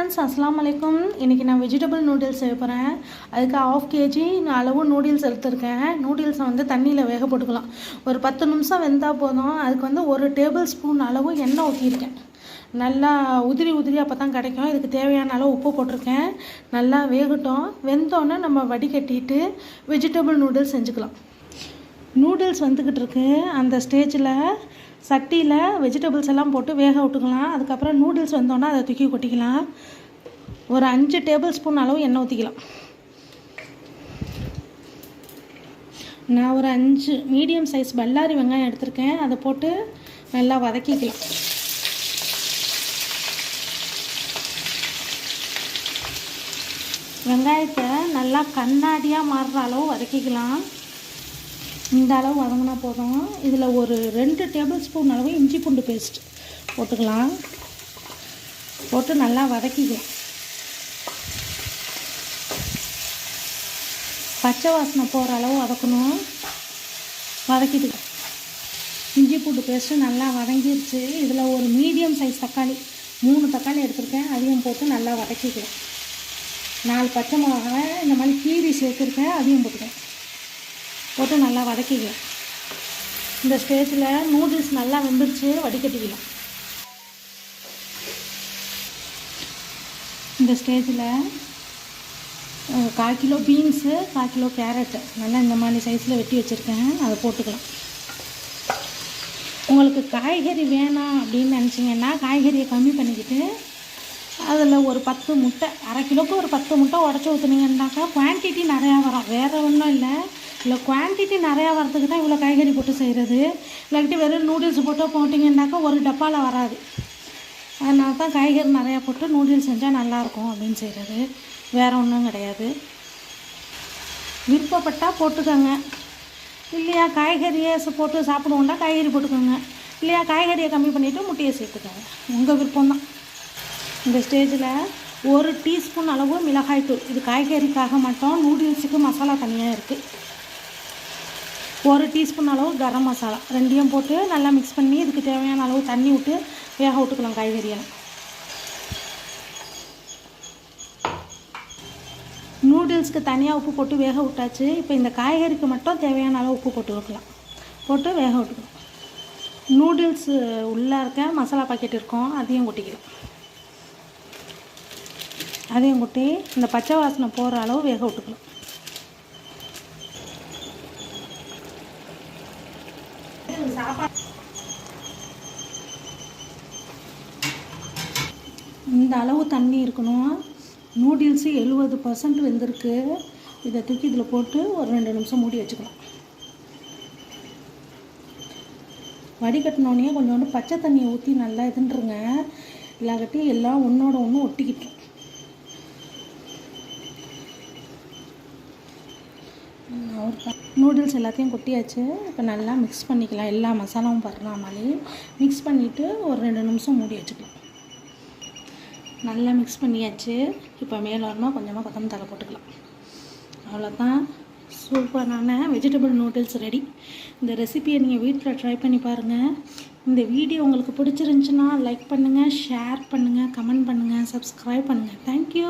Friends, அஸ்ஸலாமு அலைக்கும். இன்றைக்கி நான் வெஜிடபிள் நூடுல்ஸ் செய்ய போகிறேன். அதுக்கு 1/2 kg அளவு நூடுல்ஸ் எடுத்துருக்கேன். நூடுல்ஸை வந்து தண்ணியில் வேக போட்டுக்கலாம். ஒரு 10 நிமிஷம் வெந்தால் போதும். அதுக்கு வந்து 1 டேபிள் ஸ்பூன் அளவு எண்ணெய் ஊற்றிருக்கேன். நல்லா உதிரி அப்போ தான் கிடைக்கும். இதுக்கு தேவையான அளவு உப்பு போட்டிருக்கேன். நல்லா வேகட்டும். வெந்தோடனே நம்ம வடிகட்டிட்டு வெஜிடபிள் நூடுல்ஸ் செஞ்சுக்கலாம். நூடுல்ஸ் வந்துக்கிட்டு இருக்கு. அந்த ஸ்டேஜில் சட்டியில் வெஜிடபிள்ஸ் எல்லாம் போட்டு வேக விட்டுக்கலாம். அதுக்கப்புறம் நூடுல்ஸ் வந்தோன்னா அதை தூக்கி கொட்டிக்கலாம். ஒரு 5 டேபிள் ஸ்பூன் அளவு எண்ணெய் ஊற்றிக்கலாம். நான் ஒரு 5 மீடியம் சைஸ் பல்லாரி வெங்காயம் எடுத்திருக்கேன். அதை போட்டு நல்லா வதக்கிக்கலாம். வெங்காயத்தை நல்லா கண்ணாடியாக மாறுற அளவு வதக்கிக்கலாம். இந்த அளவு வதங்கினா போதும். இதில் ஒரு 2 டேபிள் ஸ்பூன் அளவு இஞ்சி பூண்டு பேஸ்ட் போட்டுக்கலாம். போட்டு நல்லா வதக்கிக்கலாம். பச்சை வாசனை போகிற அளவு வதக்கணும். வதக்கிட்டு இஞ்சி பூண்டு பேஸ்ட்டு நல்லா வதங்கிடுச்சு. இதில் ஒரு மீடியம் சைஸ் தக்காளி 3 தக்காளி எடுத்திருக்கேன். அதையும் போட்டு நல்லா வதக்கிக்கலாம். 4 பச்சை மிளகாய் இந்த மாதிரி கீரி சேர்த்துருக்கேன். அதையும் போட்டு நல்லா வதக்கிக்கலாம். இந்த ஸ்டேஜில் நூடுல்ஸ் நல்லா வெந்துருச்சு, வடிகட்டிக்கலாம். இந்த ஸ்டேஜில் 1/4 கிலோ பீன்ஸு, 1/4 கிலோ கேரட்டு நல்லா இந்த மாதிரி சைஸில் வெட்டி வச்சுருக்கேன். அதை போட்டுக்கலாம். உங்களுக்கு காய்கறி வேணாம் அப்படின்னு நினச்சிங்கன்னா காய்கறியை கம்மி பண்ணிக்கிட்டு அதில் ஒரு 10 முட்டை, 1/2 கிலோவுக்கு ஒரு 10 முட்டை உடச்சி ஊற்றுனீங்கன்னாக்கா குவான்டிட்டி நிறையா வரும். வேறு ஒன்றும் இல்லை குவான்டிட்டி நிறையா வரதுக்கு தான் இவ்வளோ காய்கறி போட்டு செய்கிறது. இல்லாட்டி வெறும் நூடுல்ஸ் போட்டிங்கன்னாக்கா ஒரு டப்பாவில் வராது. அதனால தான் காய்கறி நிறையா போட்டு நூடுல்ஸ் செஞ்சால் நல்லாயிருக்கும் அப்படின்னு செய்கிறது. வேறு ஒன்றும் கிடையாது. விருப்பப்பட்டால் போட்டுக்கோங்க. இல்லையா காய்கறியை போட்டு சாப்பிடுவோண்டா காய்கறி போட்டுக்கோங்க. இல்லையா காய்கறியை கம்மி பண்ணிவிட்டு முட்டையை சேர்த்துக்கோங்க. உங்கள் விருப்பம்தான். இந்த ஸ்டேஜில் 1 டீஸ்பூன் அளவு மிளகாய்த்தூள், இது காய்கறிக்காக மட்டும், நூடுல்ஸுக்கு மசாலா தனியாக இருக்குது. 1 டீஸ்பூன் அளவு கரம் மசாலா, ரெண்டையும் போட்டு நல்லா மிக்ஸ் பண்ணி இதுக்கு தேவையான அளவு தண்ணி விட்டு வேக விட்டுக்கலாம் காய்கறியெல்லாம். நூடுல்ஸ்க்கு தனியாக உப்பு போட்டு வேக விட்டாச்சு. இப்போ இந்த காய்கறிக்கு மட்டும் தேவையான அளவு உப்பு போட்டு வைக்கலாம். போட்டு வேக விட்டுக்கலாம். நூடுல்ஸ் உள்ளே இருக்க மசாலா பாக்கெட் இருக்கும், அதையும் கொட்டிக்கலாம். அதையும் கொட்டி இந்த பச்சை வாசனை போகிற அளவு வேக விட்டுக்கலாம். இந்த அளவு தண்ணி இருக்கணும். நூடுல்ஸு 70% வெந்திருக்கு. இதை தூக்கி இதில் போட்டு ஒரு 2 நிமிஷம் மூடி வச்சுக்கலாம். வடிகட்டினோடனே கொஞ்சோண்டு பச்சை தண்ணியை ஊற்றி நல்லா இதுன்றுங்க. இல்லாட்டி எல்லாம் ஒன்றோட ஒன்று ஒட்டிக்கிட்டோம். நூடுல்ஸ் எல்லாத்தையும் கொட்டியாச்சு. இப்போ நல்லா மிக்ஸ் பண்ணிக்கலாம். எல்லா மசாலாவும் படுற மாதிரி மிக்ஸ் பண்ணிவிட்டு ஒரு 2 நிமிஷம் மூடி வச்சுக்கலாம். நல்லா மிக்ஸ் பண்ணியாச்சு. இப்போ மேலே வரணும் கொஞ்சமாக கொத்தமல்லி தழை போட்டுக்கலாம். அவ்வளோதான், சூப்பரான வெஜிடபிள் நூடுல்ஸ் ரெடி. இந்த ரெசிபியை நீங்கள் வீட்டில் ட்ரை பண்ணி பாருங்கள். இந்த வீடியோ உங்களுக்கு பிடிச்சிருந்துச்சுன்னா லைக் பண்ணுங்கள், ஷேர் பண்ணுங்கள், கமெண்ட் பண்ணுங்கள், சப்ஸ்கிரைப் பண்ணுங்கள். தேங்க்யூ.